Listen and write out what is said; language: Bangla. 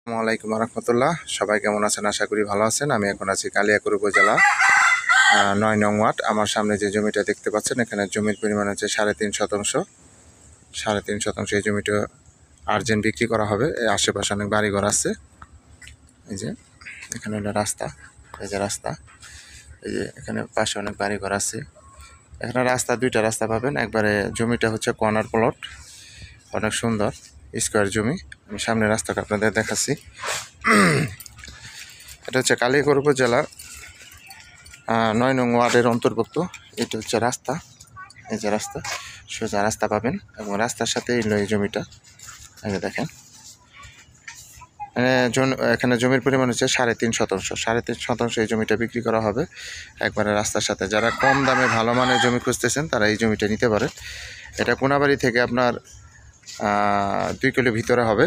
আসসালামু আলাইকুম রহমতুল্লাহ। সবাই কেমন আছেন? আশা করি ভালো আছেন। আমি এখন আছি কালিয়াকৈর উপজেলা ৯ নং ওয়ার্ড। আমার সামনে যে জমিটা দেখতে পাচ্ছেন, এখানে জমির পরিমাণ হচ্ছে 3.5 শতাংশ। 3.5 শতাংশ এই জমিটা আর্জেন্ট বিক্রি করা হবে। এই আশেপাশে অনেক বাড়িঘর আছে। এই যে এখানে হলো রাস্তা, এই যে রাস্তা, এই যে এখানে পাশে অনেক বাড়িঘর আছে। এখানে দুইটা রাস্তা পাবেন। একবারে জমিটা হচ্ছে কর্নার প্লট, অনেক সুন্দর স্কোয়ার জমি। আমি সামনে রাস্তাটা আপনাদের দেখাচ্ছি। এটা হচ্ছে কালিয়াকৈর উপজেলা ৯ নং ওয়ার্ডের অন্তর্ভুক্ত। এটা হচ্ছে রাস্তা, এই যে রাস্তা, সোজা রাস্তা পাবেন এবং রাস্তার সাথে এই জমিটা। এই যে দেখেন, এখানে জমির পরিমাণ হচ্ছে 3.5 শতাংশ। 3.5 শতাংশ এই জমিটা বিক্রি করা হবে একবারে রাস্তার সাথে। যারা কম দামে ভালো মানের জমি খুঁজতেছেন তারা এই জমিটা নিতে পারে। এটা কোনাবাড়ি থেকে আপনার 2 কিলো ভিতরে হবে।